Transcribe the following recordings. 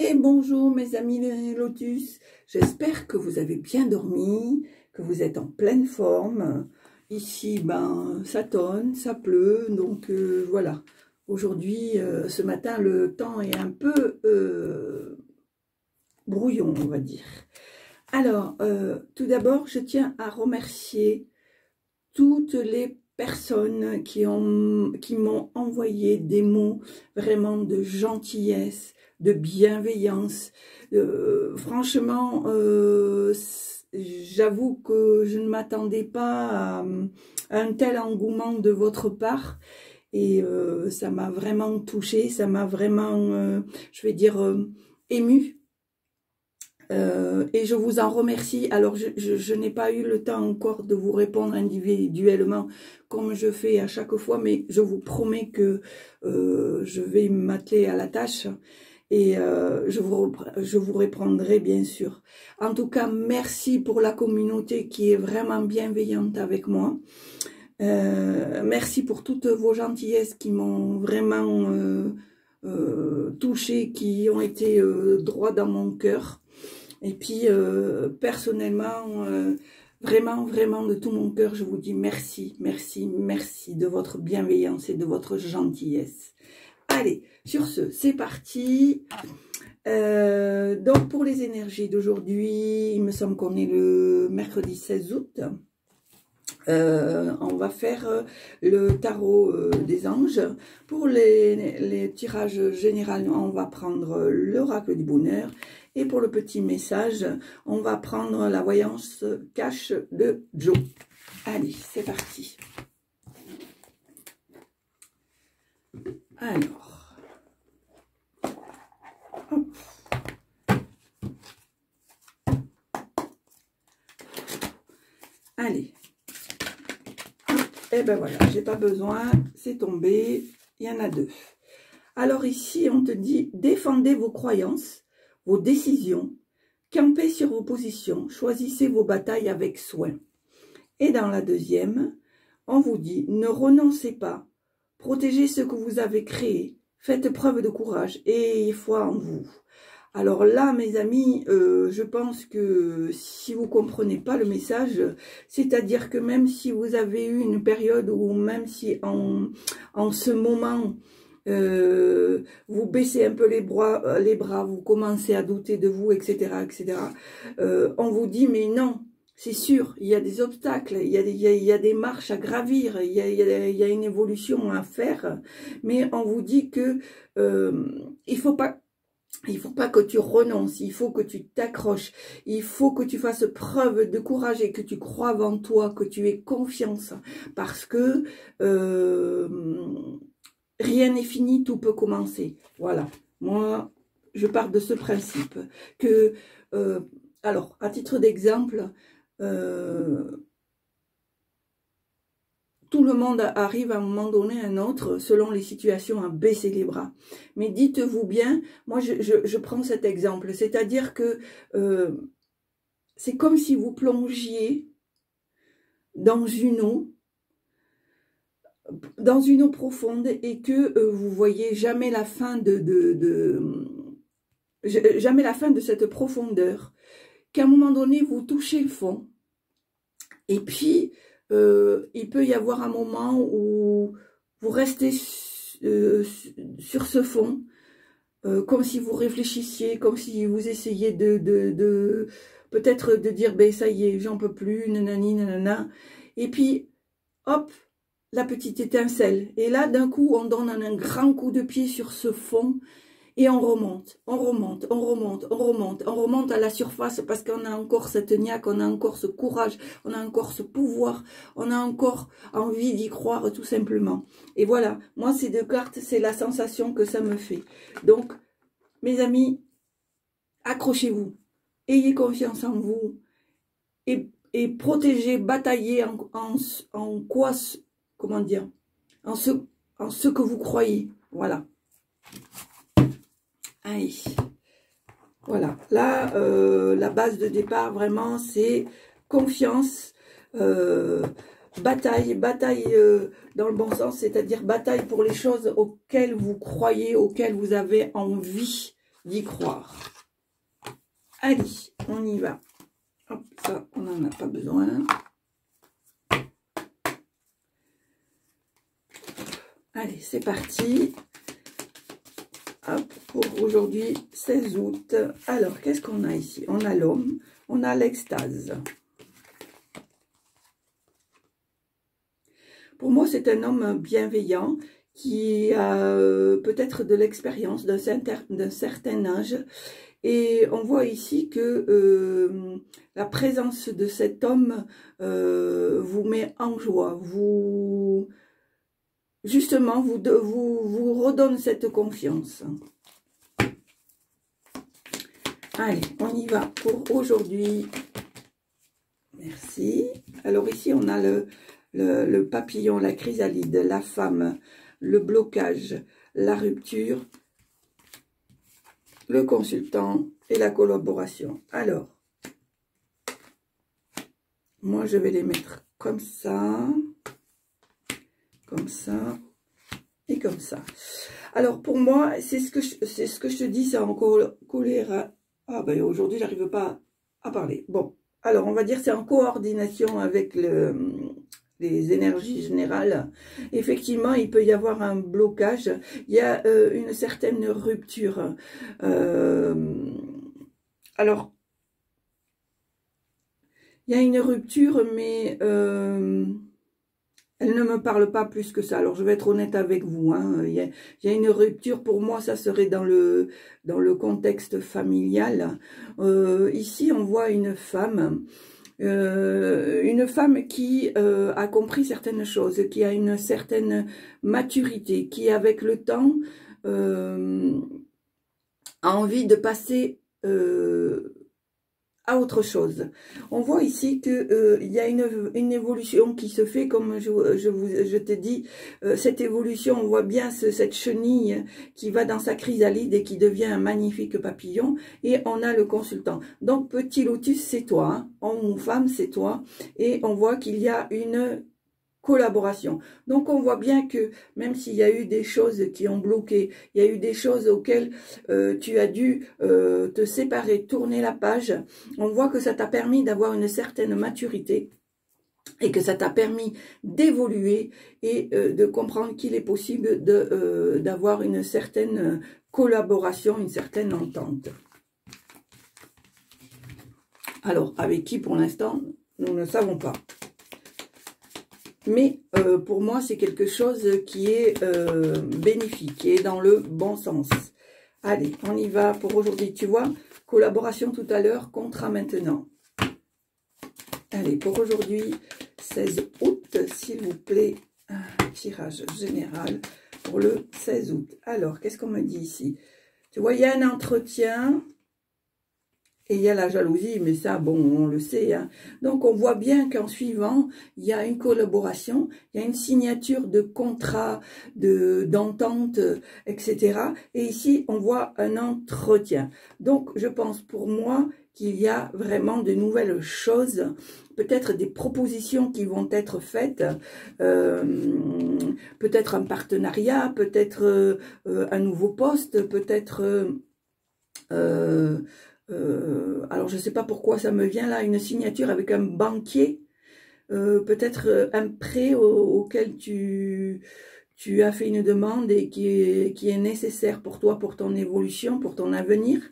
Et bonjour mes amis les Lotus, j'espère que vous avez bien dormi, que vous êtes en pleine forme. Ici, ça tonne, ça pleut, donc voilà. Aujourd'hui, ce matin, le temps est un peu brouillon, on va dire. Alors, tout d'abord, je tiens à remercier toutes les personnes qui m'ont envoyé des mots vraiment de gentillesse, de bienveillance. Franchement, j'avoue que je ne m'attendais pas à un tel engouement de votre part. Et ça m'a vraiment touchée, ça m'a vraiment, je vais dire, émue. Et je vous en remercie. Alors, je n'ai pas eu le temps encore de vous répondre individuellement comme je fais à chaque fois, mais je vous promets que je vais m'atteler à la tâche et je vous répondrai bien sûr. En tout cas, merci pour la communauté qui est vraiment bienveillante avec moi. Merci pour toutes vos gentillesses qui m'ont vraiment touchée, qui ont été droit dans mon cœur. Et puis, personnellement, vraiment de tout mon cœur, je vous dis merci, merci, merci de votre bienveillance et de votre gentillesse. Allez, sur ce, c'est parti. Donc, pour les énergies d'aujourd'hui, il me semble qu'on est le mercredi 16 août. On va faire le tarot des anges. Pour les tirages généraux, on va prendre l'oracle du bonheur. Et pour le petit message, on va prendre la voyance cache de Joe. Allez, c'est parti. Alors, hop. Allez. Et ben voilà, j'ai pas besoin, c'est tombé, il y en a deux. Alors ici, on te dit, défendez vos croyances, vos décisions, campez sur vos positions, choisissez vos batailles avec soin. Et dans la deuxième, on vous dit, ne renoncez pas, protégez ce que vous avez créé, faites preuve de courage et ayez foi en vous. Alors là, mes amis, je pense que si vous comprenez pas le message, c'est-à-dire que même si vous avez eu une période ou même si en ce moment, vous baissez un peu les bras, vous commencez à douter de vous, etc., etc., on vous dit, mais non, c'est sûr, il y a des obstacles, il y a des marches à gravir, il y a une évolution à faire, mais on vous dit que il faut pas que tu renonces, il faut que tu t'accroches, il faut que tu fasses preuve de courage et que tu crois en toi, que tu aies confiance, parce que rien n'est fini, tout peut commencer. Voilà, moi, je pars de ce principe que, alors, à titre d'exemple, tout le monde arrive à un moment donné à un autre, selon les situations, à baisser les bras. Mais dites-vous bien, moi je prends cet exemple, c'est-à-dire que c'est comme si vous plongiez dans une eau profonde et que vous voyez jamais la fin jamais la fin de cette profondeur, qu'à un moment donné vous touchez le fond et puis il peut y avoir un moment où vous restez sur ce fond, comme si vous réfléchissiez, comme si vous essayiez peut-être de dire, ben ça y est, j'en peux plus, nanani, nanana. Et puis, hop, la petite étincelle. Et là, d'un coup, on donne un grand coup de pied sur ce fond. Et on remonte, on remonte, on remonte, on remonte, on remonte à la surface parce qu'on a encore cette niaque, on a encore ce courage, on a encore ce pouvoir, on a encore envie d'y croire tout simplement. Et voilà, moi ces deux cartes, c'est la sensation que ça me fait. Donc, mes amis, accrochez-vous, ayez confiance en vous et protégez, bataillez en quoi, comment dire, en ce que vous croyez. Voilà. Allez, voilà, là, la base de départ, vraiment, c'est confiance, bataille dans le bon sens, c'est-à-dire bataille pour les choses auxquelles vous croyez, auxquelles vous avez envie d'y croire. Allez, on y va. Hop, ça, on n'en a pas besoin. Allez, c'est parti. Hop, pour aujourd'hui, 16 août. Alors, qu'est-ce qu'on a ici? On a l'homme, on a l'extase. Pour moi, c'est un homme bienveillant qui a peut-être de l'expérience d'un certain âge. Et on voit ici que la présence de cet homme vous met en joie, justement, vous redonne cette confiance. Allez, on y va pour aujourd'hui. Merci. Alors ici, on a le papillon, la chrysalide, la femme, le blocage, la rupture, le consultant et la collaboration. Alors, moi, je vais les mettre comme ça et comme ça. Alors, pour moi, c'est ce que je te dis, c'est en colère. Ah ben, aujourd'hui, j'arrive pas à parler. Bon, alors, on va dire c'est en coordination avec les énergies générales. Effectivement, il peut y avoir un blocage. Il y a une certaine rupture. Alors, il y a une rupture, mais elle ne me parle pas plus que ça. Alors, je vais être honnête avec vous. Hein. Il y a une rupture. Pour moi, ça serait dans le contexte familial. Ici, on voit une femme qui a compris certaines choses, qui a une certaine maturité, qui, avec le temps, a envie de passer à autre chose. On voit ici que il y a une évolution qui se fait, comme je te dis, cette évolution, on voit bien cette chenille qui va dans sa chrysalide et qui devient un magnifique papillon, et on a le consultant. Donc petit lotus, c'est toi, hein, homme ou femme, c'est toi, et on voit qu'il y a une collaboration. Donc on voit bien que même s'il y a eu des choses qui ont bloqué, il y a eu des choses auxquelles tu as dû te séparer, tourner la page, on voit que ça t'a permis d'avoir une certaine maturité et que ça t'a permis d'évoluer et de comprendre qu'il est possible d'avoir une certaine collaboration, une certaine entente. Alors, avec qui pour l'instant, nous ne savons pas. Mais pour moi, c'est quelque chose qui est bénéfique, qui est dans le bon sens. Allez, on y va pour aujourd'hui. Tu vois, collaboration tout à l'heure, contrat maintenant. Allez, pour aujourd'hui, 16 août, s'il vous plaît, un tirage général pour le 16 août. Alors, qu'est-ce qu'on me dit ici? Tu vois, il y a un entretien. Et il y a la jalousie, mais ça, bon, on le sait. Hein. Donc, on voit bien qu'en suivant, il y a une collaboration, il y a une signature de contrat, d'entente, etc. Et ici, on voit un entretien. Donc, je pense pour moi qu'il y a vraiment de nouvelles choses, peut-être des propositions qui vont être faites, peut-être un partenariat, peut-être un nouveau poste, peut-être... alors, je ne sais pas pourquoi ça me vient là, une signature avec un banquier, peut-être un prêt auquel tu as fait une demande et qui est nécessaire pour toi, pour ton évolution, pour ton avenir.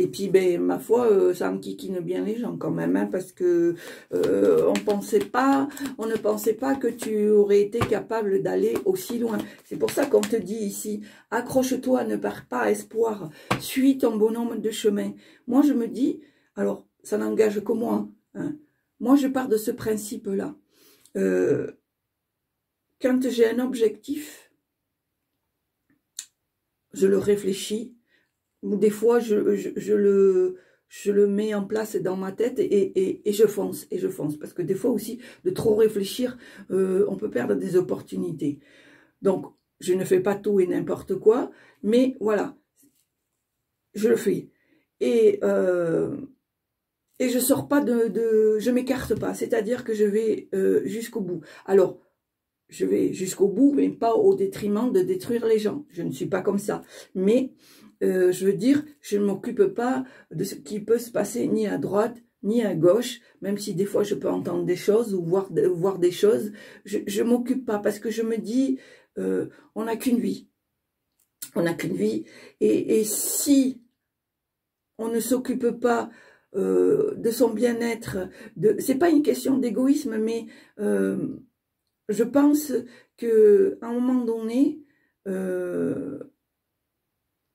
Et puis, ben, ma foi, ça me kikine bien les gens quand même, hein, parce que on ne pensait pas que tu aurais été capable d'aller aussi loin. C'est pour ça qu'on te dit ici, accroche-toi, ne pars pas, espoir, suis ton bonhomme de chemin. Moi, je me dis, alors, ça n'engage que moi, hein, moi, je pars de ce principe-là. Quand j'ai un objectif, je le réfléchis, ou des fois, je le mets en place dans ma tête et je fonce, Parce que des fois aussi, de trop réfléchir, on peut perdre des opportunités. Donc, je ne fais pas tout et n'importe quoi, mais voilà, je le fais. Et je sors pas je m'écarte pas, c'est-à-dire que je vais jusqu'au bout. Alors, je vais jusqu'au bout, mais pas au détriment de détruire les gens. Je ne suis pas comme ça. Mais, je veux dire, je ne m'occupe pas de ce qui peut se passer ni à droite, ni à gauche, même si des fois je peux entendre des choses ou voir des choses. Je ne m'occupe pas parce que je me dis, on n'a qu'une vie. On n'a qu'une vie. Et si on ne s'occupe pas de son bien-être, c'est pas une question d'égoïsme, mais je pense qu'à un moment donné,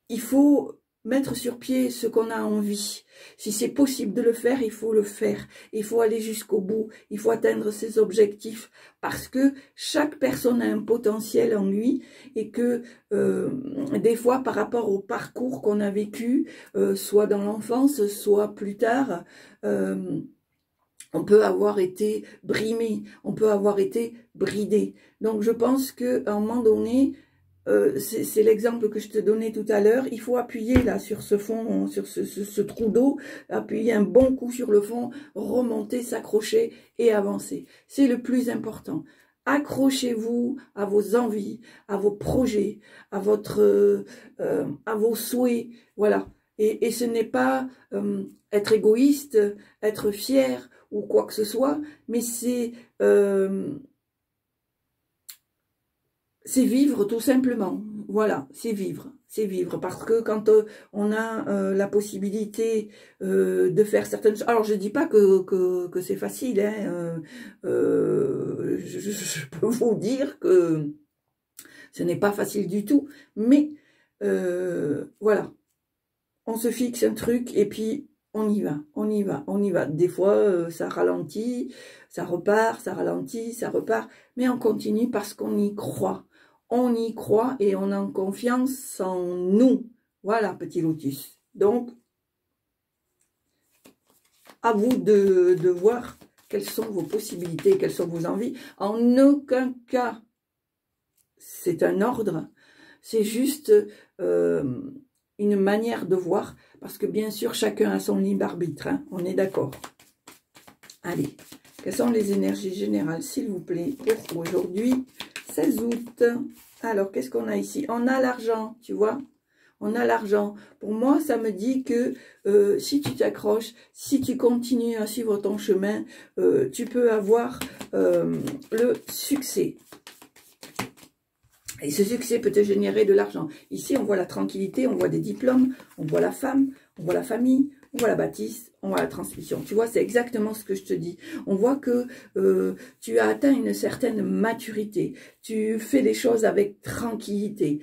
il faut mettre sur pied ce qu'on a envie. Si c'est possible de le faire, il faut le faire. Il faut aller jusqu'au bout. Il faut atteindre ses objectifs parce que chaque personne a un potentiel en lui et que des fois, par rapport au parcours qu'on a vécu, soit dans l'enfance, soit plus tard, on peut avoir été brimé, on peut avoir été bridé. Donc je pense qu'à un moment donné, c'est l'exemple que je te donnais tout à l'heure, il faut appuyer là sur ce fond, sur ce trou d'eau, appuyer un bon coup sur le fond, remonter, s'accrocher et avancer. C'est le plus important. Accrochez-vous à vos envies, à vos projets, à vos souhaits, voilà. Et ce n'est pas être égoïste, être fier ou quoi que ce soit, mais c'est vivre tout simplement. Voilà, c'est vivre. C'est vivre. Parce que quand on a la possibilité de faire certaines choses... Alors, je dis pas que c'est facile. Hein, je peux vous dire que ce n'est pas facile du tout. Mais voilà, on se fixe un truc et puis on y va, on y va, on y va. Des fois, ça ralentit, ça repart, ça ralentit, ça repart. Mais on continue parce qu'on y croit. On y croit et on a confiance en nous. Voilà, petit lotus. Donc, à vous de voir quelles sont vos possibilités, quelles sont vos envies. En aucun cas, c'est un ordre. C'est juste une manière de voir. Parce que bien sûr, chacun a son libre arbitre. Hein, on est d'accord. Allez, quelles sont les énergies générales, s'il vous plaît, pour aujourd'hui 16 août. Alors, qu'est-ce qu'on a ici? On a l'argent, tu vois. On a l'argent. Pour moi, ça me dit que si tu t'accroches, si tu continues à suivre ton chemin, tu peux avoir le succès. Et ce succès peut te générer de l'argent. Ici, on voit la tranquillité, on voit des diplômes, on voit la femme, on voit la famille, on voit la bâtisse, on voit la transmission. Tu vois, c'est exactement ce que je te dis. On voit que tu as atteint une certaine maturité. Tu fais les choses avec tranquillité.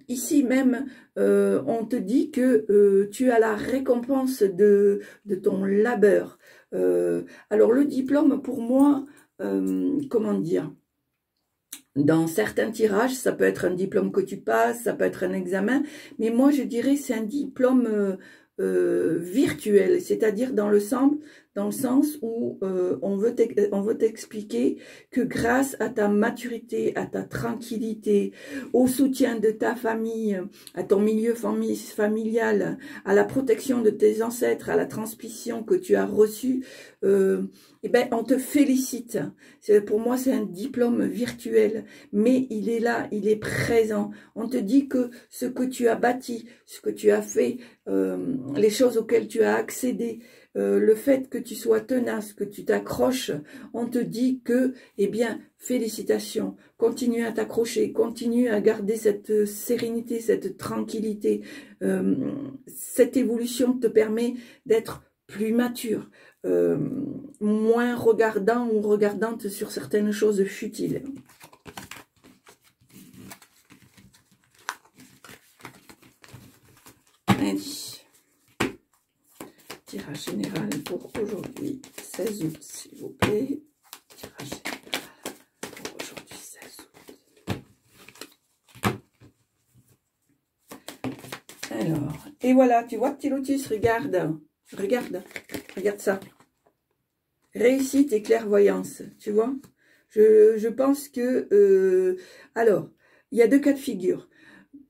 Ici même, on te dit que tu as la récompense de ton labeur. Alors, le diplôme, pour moi, comment dire ? Dans certains tirages, ça peut être un diplôme que tu passes, ça peut être un examen, mais moi je dirais c'est un diplôme virtuel, c'est-à-dire dans le sens où on veut t'expliquer que grâce à ta maturité, à ta tranquillité, au soutien de ta famille, à ton milieu familial, à la protection de tes ancêtres, à la transmission que tu as reçue, eh ben, on te félicite. Pour moi, c'est un diplôme virtuel, mais il est là, il est présent. On te dit que ce que tu as bâti, ce que tu as fait, les choses auxquelles tu as accédé, le fait que tu sois tenace, que tu t'accroches, on te dit que, eh bien, félicitations, continue à t'accrocher, continue à garder cette sérénité, cette tranquillité. Cette évolution te permet d'être plus mature, moins regardant ou regardante sur certaines choses futiles. Lundi. Tirage général pour aujourd'hui, 16 août, s'il vous plaît. Tirage général pour aujourd'hui, 16 août. Alors, et voilà, tu vois, petit lotus, regarde, regarde ça. Réussite et clairvoyance, tu vois. Je pense que, alors, il y a deux cas de figure.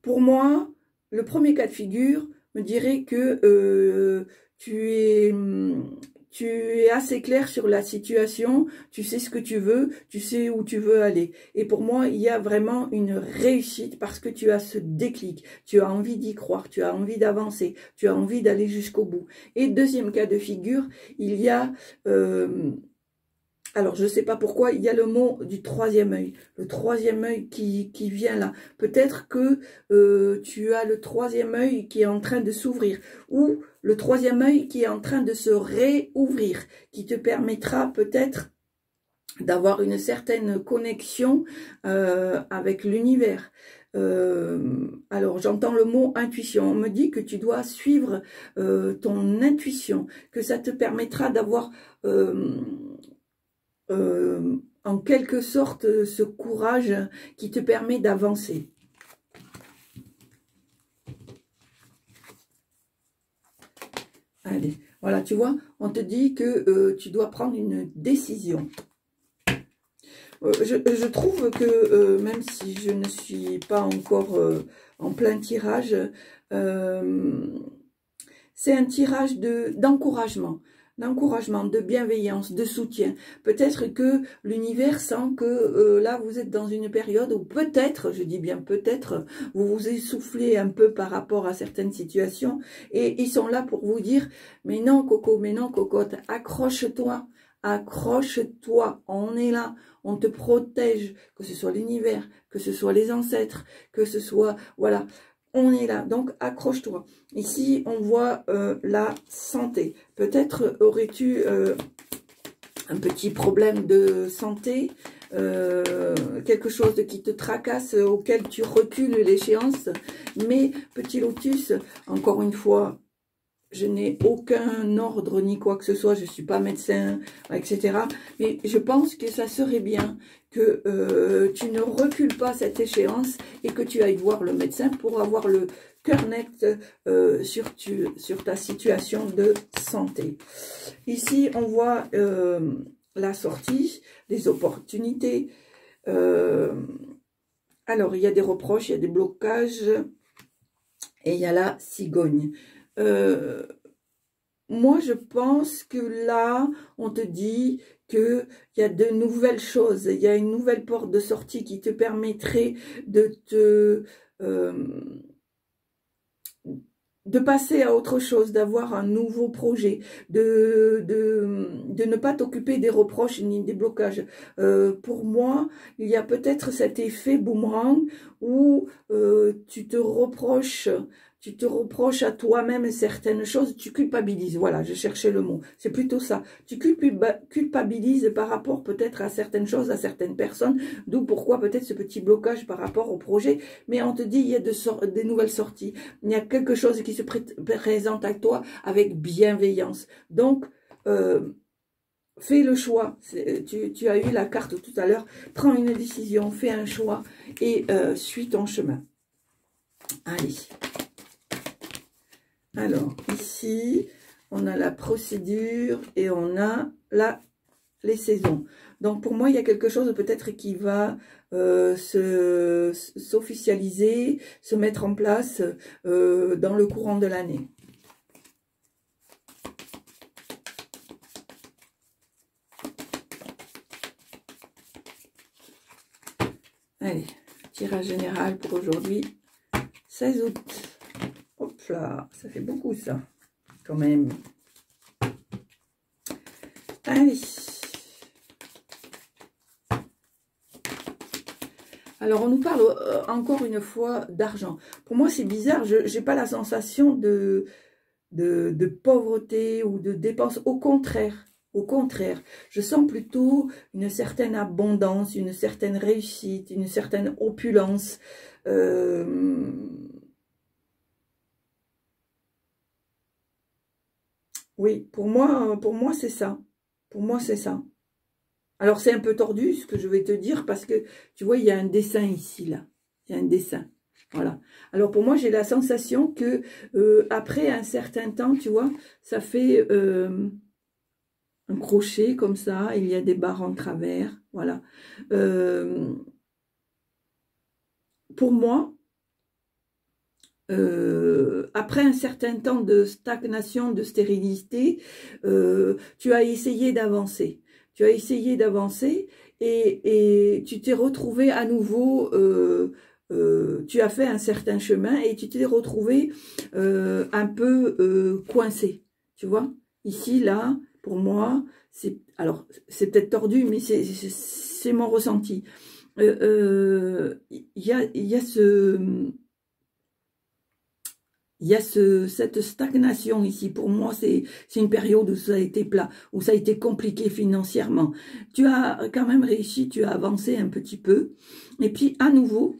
Pour moi, le premier cas de figure me dirait que tu tu es assez clair sur la situation, tu sais ce que tu veux, tu sais où tu veux aller. Et pour moi, il y a vraiment une réussite parce que tu as ce déclic, tu as envie d'y croire, tu as envie d'avancer, tu as envie d'aller jusqu'au bout. Et deuxième cas de figure, il y a... alors, je ne sais pas pourquoi, il y a le mot du troisième œil. Le troisième œil qui vient là. Peut-être que tu as le troisième œil qui est en train de s'ouvrir. Ou le troisième œil qui est en train de se réouvrir. Qui te permettra peut-être d'avoir une certaine connexion avec l'univers. Alors, j'entends le mot intuition. On me dit que tu dois suivre ton intuition. Que ça te permettra d'avoir... en quelque sorte ce courage qui te permet d'avancer. Allez, voilà, tu vois, on te dit que tu dois prendre une décision. Je trouve que même si je ne suis pas encore en plein tirage, c'est un tirage d'encouragement. D'encouragement, de bienveillance, de soutien. Peut-être que l'univers sent que là, vous êtes dans une période où peut-être, je dis bien peut-être, vous vous essoufflez un peu par rapport à certaines situations et ils sont là pour vous dire « Mais non, Coco, mais non, cocotte, accroche-toi, accroche-toi, on est là, on te protège, que ce soit l'univers, que ce soit les ancêtres, que ce soit... Voilà ». On est là, donc accroche-toi. Ici, on voit la santé. Peut-être aurais-tu un petit problème de santé, quelque chose qui te tracasse, auquel tu recules l'échéance. Mais, petit lotus, encore une fois, je n'ai aucun ordre ni quoi que ce soit, je ne suis pas médecin, etc. Mais je pense que ça serait bien que tu ne recules pas cette échéance et que tu ailles voir le médecin pour avoir le cœur net sur ta situation de santé. Ici, on voit la sortie, les opportunités. Alors, il y a des reproches, il y a des blocages et il y a la cigogne. Moi, je pense que là, on te dit qu'il y a de nouvelles choses, il y a une nouvelle porte de sortie qui te permettrait de passer à autre chose, d'avoir un nouveau projet, de ne pas t'occuper des reproches ni des blocages. Pour moi, il y a peut-être cet effet boomerang où tu te reproches à toi-même certaines choses, tu culpabilises. Voilà, je cherchais le mot. C'est plutôt ça. Tu culpabilises par rapport peut-être à certaines choses, à certaines personnes, d'où pourquoi peut-être ce petit blocage par rapport au projet. Mais on te dit, il y a des nouvelles sorties. Il y a quelque chose qui se présente à toi avec bienveillance. Donc, fais le choix. Tu as eu la carte tout à l'heure. Prends une décision, fais un choix et suis ton chemin. Allez. Alors, ici, on a la procédure et on a les saisons. Donc, pour moi, il y a quelque chose peut-être qui va s'officialiser, se mettre en place dans le courant de l'année. Allez, tirage général pour aujourd'hui, 16 août. Hop là, ça fait beaucoup ça, quand même. Allez. Alors, on nous parle encore une fois d'argent. Pour moi, c'est bizarre, je n'ai pas la sensation de pauvreté ou de dépenses. Au contraire, je sens plutôt une certaine abondance, une certaine réussite, une certaine opulence. Oui, pour moi c'est ça. Pour moi, c'est ça. Alors, c'est un peu tordu ce que je vais te dire parce que, tu vois, il y a un dessin ici, là. Il y a un dessin. Voilà. Alors, pour moi, j'ai la sensation que après un certain temps, tu vois, ça fait un crochet comme ça. Il y a des barres en travers. Voilà. Pour moi, après un certain temps de stagnation, de stérilité, tu as essayé d'avancer. Tu as essayé d'avancer et tu t'es retrouvé à nouveau, tu as fait un certain chemin et tu t'es retrouvé un peu coincé. Tu vois, ici, là, pour moi, alors c'est peut-être tordu, mais c'est mon ressenti. Il y a cette stagnation ici. Pour moi, c'est une période où ça a été plat, où ça a été compliqué financièrement. Tu as quand même réussi, tu as avancé un petit peu. Et puis, à nouveau,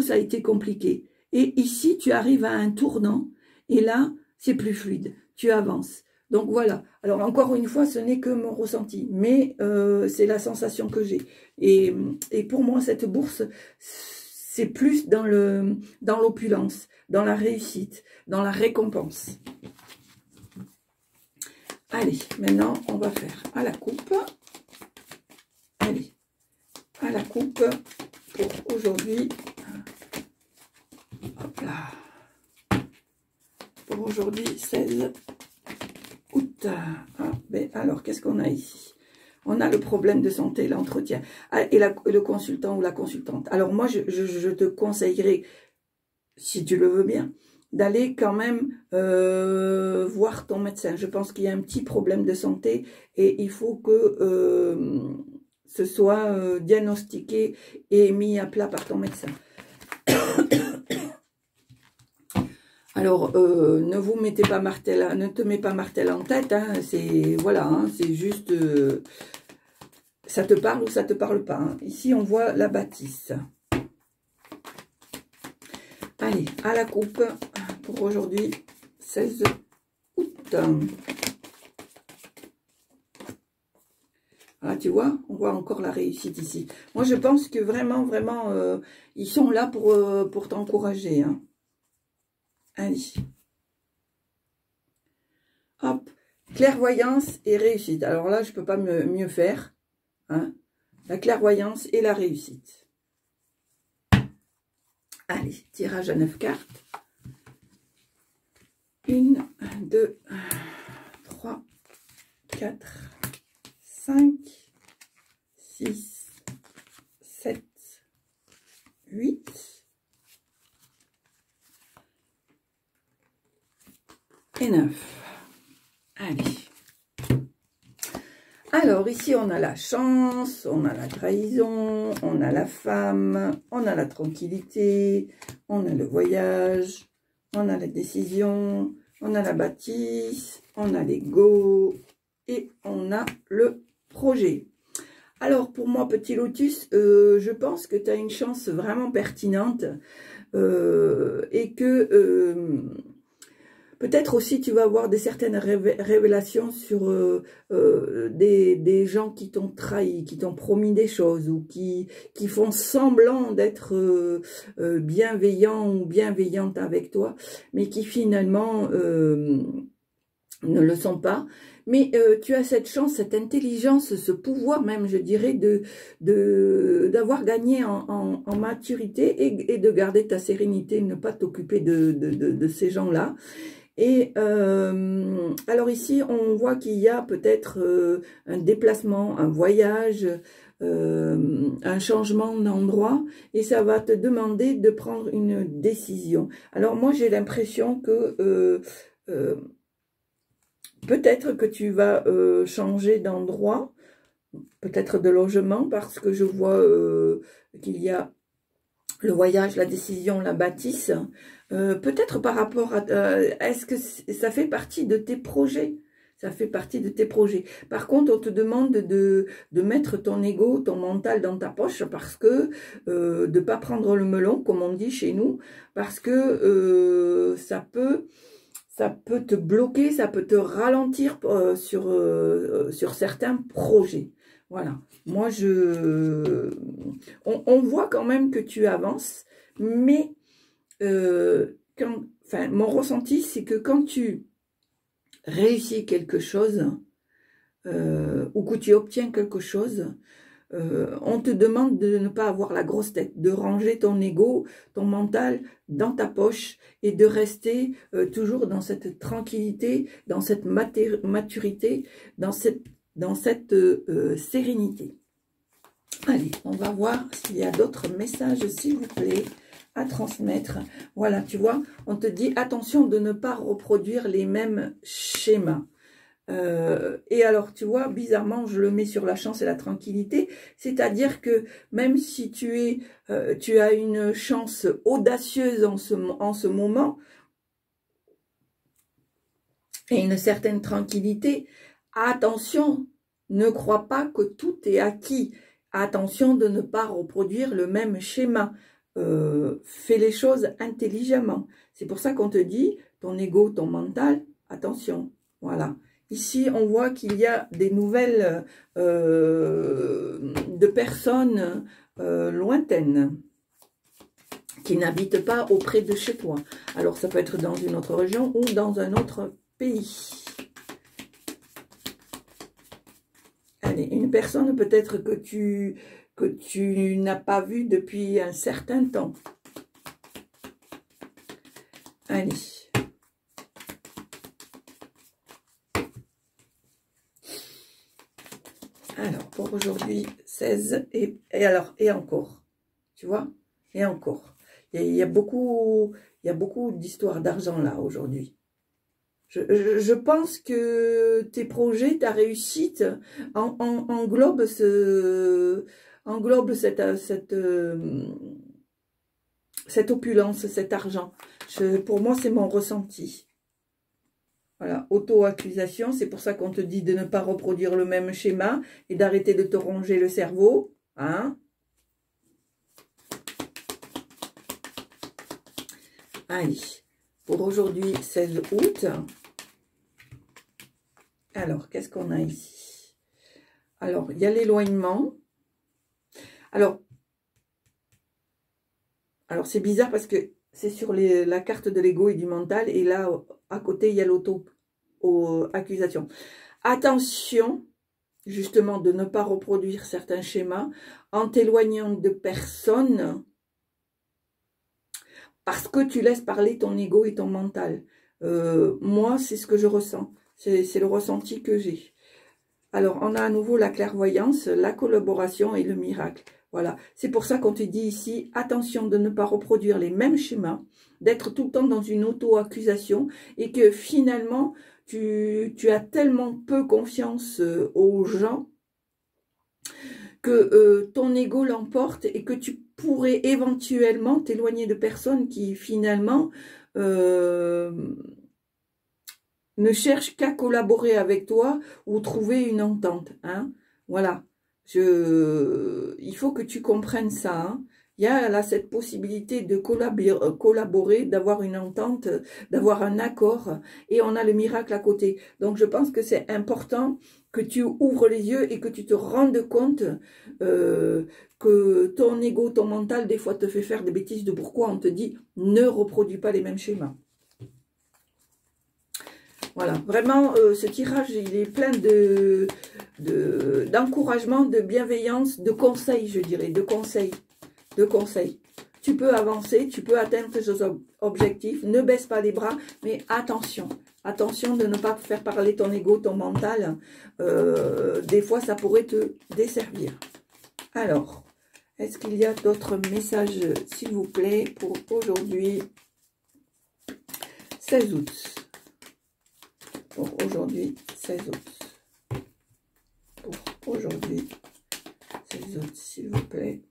ça a été compliqué. Et ici, tu arrives à un tournant. Et là, c'est plus fluide. Tu avances. Donc, voilà. Alors, encore une fois, ce n'est que mon ressenti. Mais c'est la sensation que j'ai. Et pour moi, cette bourse, c'est plus dans l'opulence, dans la réussite, dans la récompense. Allez, maintenant, on va faire à la coupe. Allez, à la coupe pour aujourd'hui. Hop là. Pour aujourd'hui, 16 août. Ah, ben alors, qu'est-ce qu'on a ici? On a le problème de santé, l'entretien. Ah, et le consultant ou la consultante. Alors moi, je te conseillerais, si tu le veux bien, d'aller quand même voir ton médecin. Je pense qu'il y a un petit problème de santé et il faut que ce soit diagnostiqué et mis à plat par ton médecin. Alors, ne vous mettez pas martel, ne te mets pas martel en tête, hein, c'est voilà, hein, c'est juste, ça te parle ou ça te parle pas. Hein. Ici, on voit la bâtisse. Allez, à la coupe pour aujourd'hui, 16 août. Ah, tu vois, on voit encore la réussite ici. Moi, je pense que vraiment, ils sont là pour t'encourager. Hein. Allez. Hop. Clairvoyance et réussite. Alors là, je ne peux pas mieux faire. Hein. La clairvoyance et la réussite. Allez, tirage à 9 cartes. 1, 2, 3, 4, 5, 6, 7, 8. Et 9. Allez. Alors, ici, on a la chance, on a la trahison, on a la femme, on a la tranquillité, on a le voyage, on a la décision, on a la bâtisse, on a l'ego et on a le projet. Alors, pour moi, petit lotus, je pense que tu as une chance vraiment pertinente et que... peut-être aussi tu vas avoir certaines révélations sur des gens qui t'ont trahi, qui t'ont promis des choses ou qui font semblant d'être bienveillants ou bienveillantes avec toi, mais qui finalement ne le sont pas. Mais tu as cette chance, cette intelligence, ce pouvoir même, je dirais, d'avoir gagné en maturité et de garder ta sérénité, ne pas t'occuper de ces gens-là. Et alors ici, on voit qu'il y a peut-être un déplacement, un voyage, un changement d'endroit, et ça va te demander de prendre une décision. Alors moi, j'ai l'impression que peut-être que tu vas changer d'endroit, peut-être de logement, parce que je vois qu'il y a le voyage, la décision, la bâtisse. Peut-être par rapport à... est-ce que ça fait partie de tes projets? Ça fait partie de tes projets. Par contre, on te demande de mettre ton ego, ton mental dans ta poche parce que de ne pas prendre le melon, comme on dit chez nous, parce que ça peut te bloquer, ça peut te ralentir sur certains projets. Voilà. Moi, on voit quand même que tu avances, mais mon ressenti, c'est que quand tu réussis quelque chose ou que tu obtiens quelque chose, On te demande de ne pas avoir la grosse tête, de ranger ton ego, ton mental dans ta poche et de rester toujours dans cette tranquillité, dans cette maturité, dans cette sérénité. Allez, on va voir s'il y a d'autres messages, s'il vous plaît, à transmettre. Voilà, tu vois, on te dit attention de ne pas reproduire les mêmes schémas. Et alors, tu vois, bizarrement, je le mets sur la chance et la tranquillité, c'est-à-dire que même si tu as une chance audacieuse en ce moment, et une certaine tranquillité, attention, ne crois pas que tout est acquis. Attention de ne pas reproduire le même schéma. Fais les choses intelligemment. C'est pour ça qu'on te dit, ton ego, ton mental, attention, voilà. Ici, on voit qu'il y a des nouvelles de personnes lointaines qui n'habitent pas auprès de chez toi. Alors, ça peut être dans une autre région ou dans un autre pays. Allez, une personne peut-être que tu n'as pas vue depuis un certain temps. Allez. Alors, pour aujourd'hui, 16 et encore. Tu vois? Et encore. Il y a beaucoup d'histoires d'argent là aujourd'hui. Je pense que tes projets, ta réussite englobe cette opulence, cet argent. Pour moi, c'est mon ressenti. Voilà, auto-accusation, c'est pour ça qu'on te dit de ne pas reproduire le même schéma et d'arrêter de te ronger le cerveau. Hein? Allez, pour aujourd'hui, 16 août. Alors, qu'est-ce qu'on a ici? Alors, il y a l'éloignement. Alors c'est bizarre parce que c'est sur la carte de l'ego et du mental. Et là, à côté, il y a l'auto-accusation. Attention, justement, de ne pas reproduire certains schémas en t'éloignant de personnes parce que tu laisses parler ton ego et ton mental. Moi, c'est ce que je ressens. C'est le ressenti que j'ai. Alors, on a à nouveau la clairvoyance, la collaboration et le miracle. Voilà, c'est pour ça qu'on te dit ici, attention de ne pas reproduire les mêmes schémas, d'être tout le temps dans une auto-accusation et que finalement, tu as tellement peu confiance aux gens que ton ego l'emporte et que tu pourrais éventuellement t'éloigner de personnes qui finalement ne cherchent qu'à collaborer avec toi ou trouver une entente. Hein. Voilà. Il faut que tu comprennes ça. Hein. Il y a là cette possibilité de collaborer, d'avoir une entente, d'avoir un accord. Et on a le miracle à côté. Donc je pense que c'est important que tu ouvres les yeux et que tu te rendes compte que ton ego, ton mental, des fois te fait faire des bêtises de pourquoi on te dit ne reproduis pas les mêmes schémas. Voilà, vraiment, ce tirage, il est plein d'encouragement, de bienveillance, de conseils, je dirais, de conseils. Tu peux avancer, tu peux atteindre tes objectifs, ne baisse pas les bras, mais attention. Attention de ne pas faire parler ton ego, ton mental. Des fois, ça pourrait te desservir. Alors, est-ce qu'il y a d'autres messages, s'il vous plaît, pour aujourd'hui, 16 août? Pour aujourd'hui, 16 août. Pour aujourd'hui, 16 août, s'il vous plaît.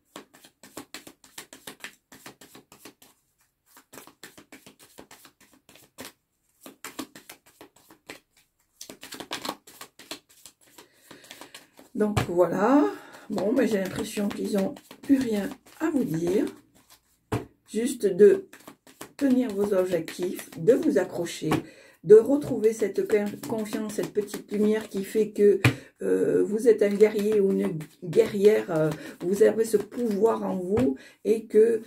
Donc voilà. Bon, mais j'ai l'impression qu'ils n'ont plus rien à vous dire. Juste de tenir vos objectifs, de vous accrocher, de retrouver cette confiance, cette petite lumière qui fait que vous êtes un guerrier ou une guerrière, vous avez ce pouvoir en vous et que,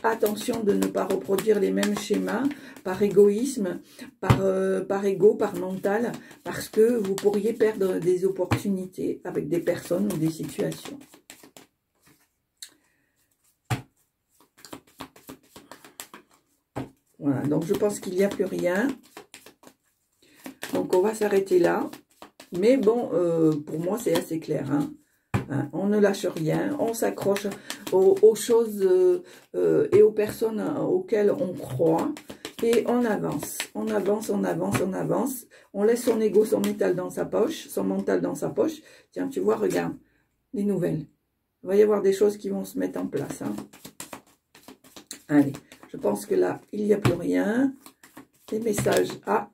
attention de ne pas reproduire les mêmes schémas par égoïsme, par ego, par mental, parce que vous pourriez perdre des opportunités avec des personnes ou des situations. Voilà, donc je pense qu'il n'y a plus rien. Donc on va s'arrêter là. Mais bon, pour moi c'est assez clair. Hein, on ne lâche rien, on s'accroche aux choses et aux personnes auxquelles on croit. Et on avance, on avance, on avance, on avance. On laisse son ego, son mental dans sa poche, son mental dans sa poche. Tiens, tu vois, regarde, les nouvelles. Il va y avoir des choses qui vont se mettre en place. Hein. Allez. Je pense que là, il n'y a plus rien. Les messages. Ah.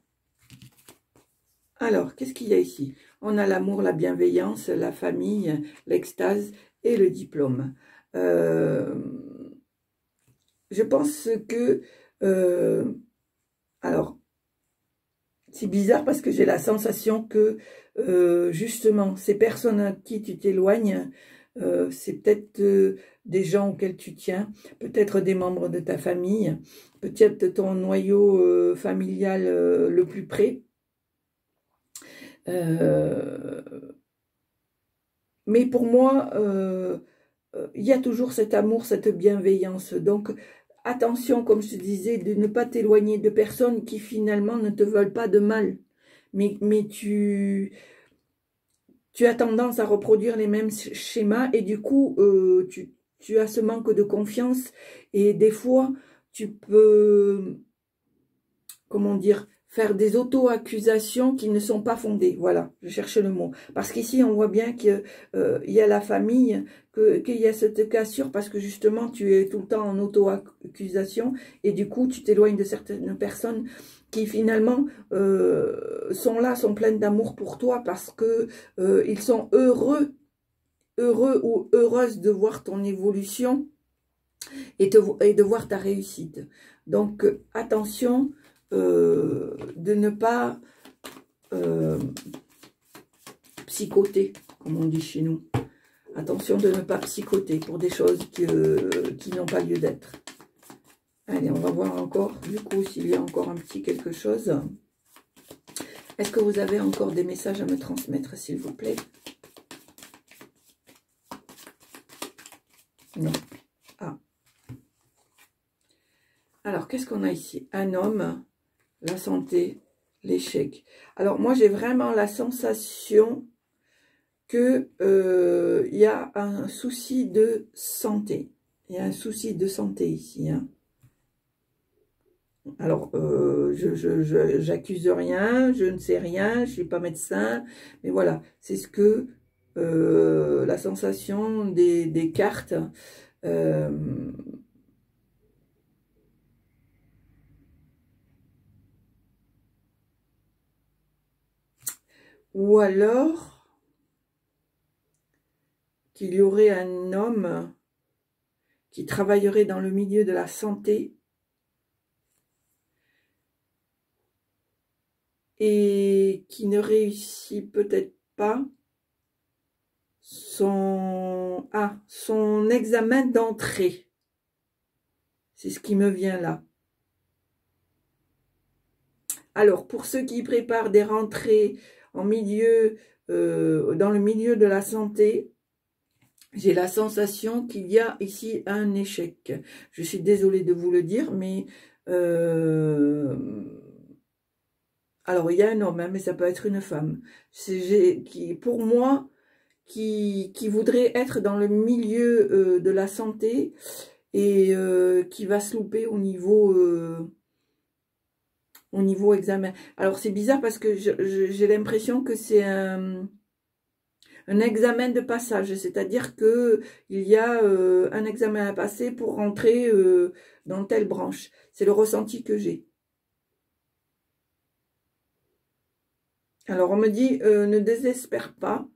Alors, qu'est-ce qu'il y a ici? On a l'amour, la bienveillance, la famille, l'extase et le diplôme. Je pense que... alors, c'est bizarre parce que j'ai la sensation que, justement, ces personnes à qui tu t'éloignes... c'est peut-être des gens auxquels tu tiens, peut-être des membres de ta famille, peut-être ton noyau familial le plus près. Mais pour moi, il y a toujours cet amour, cette bienveillance. Donc, attention, comme je te disais, de ne pas t'éloigner de personnes qui finalement ne te veulent pas de mal. Mais tu as tendance à reproduire les mêmes schémas et du coup, tu as ce manque de confiance et des fois, tu peux, comment dire, faire des auto-accusations qui ne sont pas fondées. Voilà, je cherche le mot. Parce qu'ici, on voit bien qu'il y a la famille, qu'il y a cette cassure parce que justement, tu es tout le temps en auto-accusation et du coup, tu t'éloignes de certaines personnes qui finalement sont là, sont pleines d'amour pour toi parce que ils sont heureux ou heureuses de voir ton évolution et de voir ta réussite. Donc, attention de ne pas psychoter, comme on dit chez nous. Attention de ne pas psychoter pour des choses qui n'ont pas lieu d'être. Allez, on va voir encore, du coup, s'il y a encore un petit quelque chose. Est-ce que vous avez encore des messages à me transmettre, s'il vous plaît? Non. Ah. Alors, qu'est-ce qu'on a ici? Un homme, la santé, l'échec. Alors, moi, j'ai vraiment la sensation que y a un souci de santé. Il y a un souci de santé ici, hein. Alors, j'accuse rien, je ne sais rien, je ne suis pas médecin, mais voilà, c'est ce que la sensation des cartes ou alors qu'il y aurait un homme qui travaillerait dans le milieu de la santé et qui ne réussit peut-être pas son examen d'entrée. C'est ce qui me vient là. Alors, pour ceux qui préparent des rentrées en milieu, dans le milieu de la santé, j'ai la sensation qu'il y a ici un échec. Je suis désolée de vous le dire, mais... alors, il y a un homme, hein, mais ça peut être une femme. Pour moi, qui voudrait être dans le milieu de la santé et qui va se louper au niveau examen. Alors, c'est bizarre parce que j'ai l'impression que c'est un examen de passage. C'est-à-dire qu'il y a un examen à passer pour rentrer dans telle branche. C'est le ressenti que j'ai. Alors, on me dit, ne désespère pas.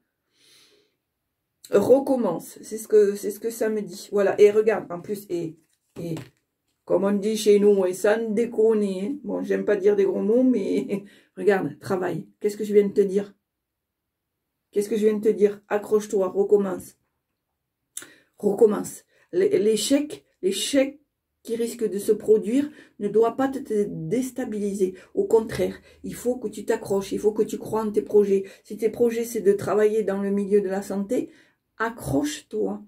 Recommence. C'est ce que ça me dit. Voilà. Et regarde, en plus, et comme on dit chez nous, et sans déconner. Hein. Bon, j'aime pas dire des gros mots, mais regarde, travaille. Qu'est-ce que je viens de te dire? Qu'est-ce que je viens de te dire? Accroche-toi, recommence. Recommence. L'échec qui risque de se produire ne doit pas te déstabiliser. Au contraire, il faut que tu t'accroches, il faut que tu crois en tes projets. Si tes projets, c'est de travailler dans le milieu de la santé, accroche-toi.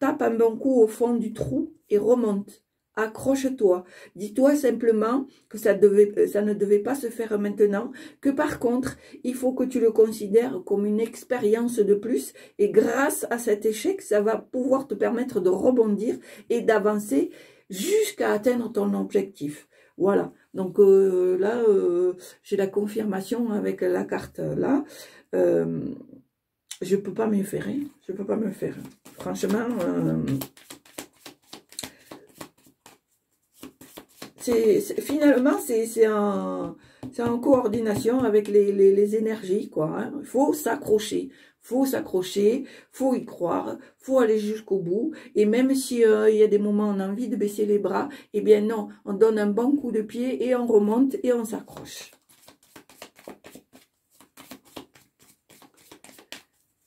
Tape un bon coup au fond du trou et remonte. Accroche-toi. Dis-toi simplement que ça ne devait pas se faire maintenant, que par contre, il faut que tu le considères comme une expérience de plus et grâce à cet échec, ça va pouvoir te permettre de rebondir et d'avancer jusqu'à atteindre ton objectif. Voilà. Donc là, j'ai la confirmation avec la carte là. Je peux pas me faire. Hein. Je peux pas me faire. Franchement... finalement, c'est en coordination avec les énergies, quoi. Hein. Il faut s'accrocher, faut y croire, faut aller jusqu'au bout. Et même si il y a des moments où on a envie de baisser les bras, eh bien non, on donne un bon coup de pied et on remonte et on s'accroche.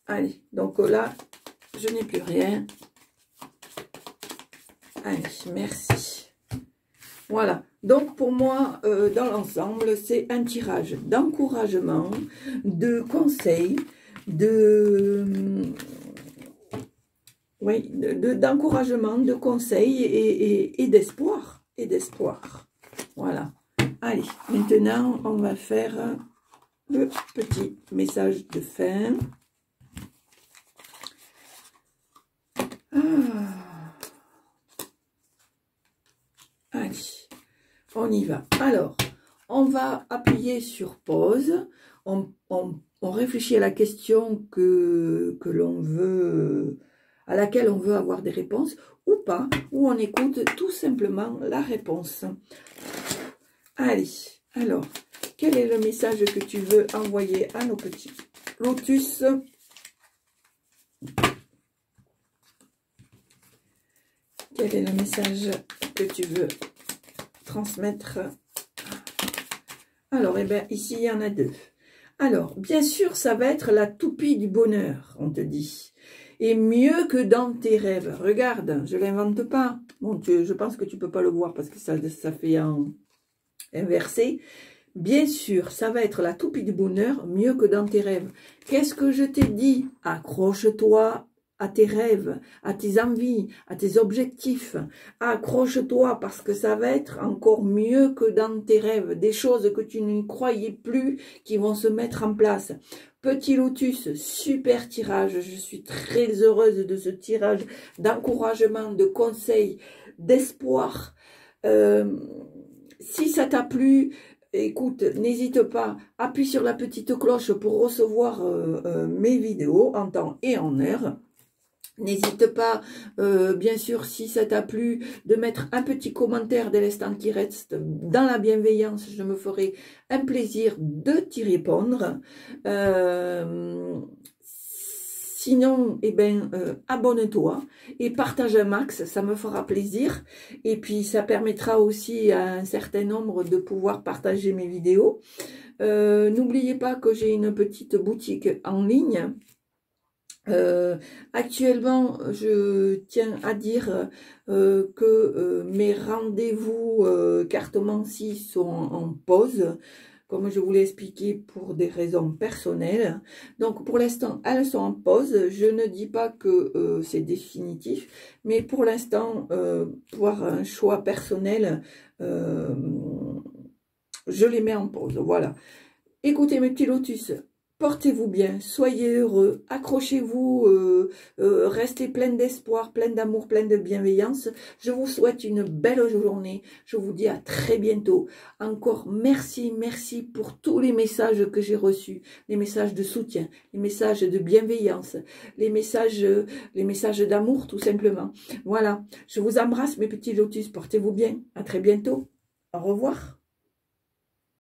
Allez, donc là, je n'ai plus rien. Allez, merci. Voilà, donc pour moi, dans l'ensemble, c'est un tirage d'encouragement, de conseils, d'encouragement, de conseils et d'espoir. Voilà. Allez, maintenant, on va faire le petit message de fin. Allez. On y va. Alors, on va appuyer sur pause. On réfléchit à la question à laquelle on veut avoir des réponses ou pas, ou on écoute tout simplement la réponse. Allez, alors, quel est le message que tu veux envoyer à nos petits lotus? Quel est le message que tu veux transmettre? Alors, eh bien, ici, il y en a deux. Alors, bien sûr, ça va être la toupie du bonheur, on te dit. Et mieux que dans tes rêves. Regarde, je ne l'invente pas. Bon, je pense que tu ne peux pas le voir parce que ça fait inversé. Bien sûr, ça va être la toupie du bonheur, mieux que dans tes rêves. Qu'est-ce que je t'ai dit? Accroche-toi à tes rêves, à tes envies, à tes objectifs. Accroche-toi parce que ça va être encore mieux que dans tes rêves. Des choses que tu ne croyais plus qui vont se mettre en place. Petit lotus, super tirage. Je suis très heureuse de ce tirage d'encouragement, de conseils, d'espoir. Si ça t'a plu, écoute, n'hésite pas, appuie sur la petite cloche pour recevoir mes vidéos en temps et en heure. N'hésite pas, bien sûr, si ça t'a plu, de mettre un petit commentaire dès l'instant qui reste dans la bienveillance. Je me ferai un plaisir de t'y répondre. Sinon, eh ben, abonne-toi et partage un max, ça me fera plaisir. Et puis, ça permettra aussi à un certain nombre de pouvoir partager mes vidéos. N'oubliez pas que j'ai une petite boutique en ligne. Actuellement, je tiens à dire que mes rendez-vous carte-mensie sont en pause, comme je vous l'ai expliqué pour des raisons personnelles. Donc pour l'instant, elles sont en pause. Je ne dis pas que c'est définitif, mais pour l'instant, pour un choix personnel, je les mets en pause. Voilà. Écoutez mes petits lotus. Portez-vous bien, soyez heureux, accrochez-vous, restez plein d'espoir, plein d'amour, plein de bienveillance. Je vous souhaite une belle journée. Je vous dis à très bientôt. Encore merci, merci pour tous les messages que j'ai reçus, les messages de soutien, les messages de bienveillance, les messages d'amour tout simplement. Voilà, je vous embrasse mes petits lotus, portez-vous bien. À très bientôt. Au revoir.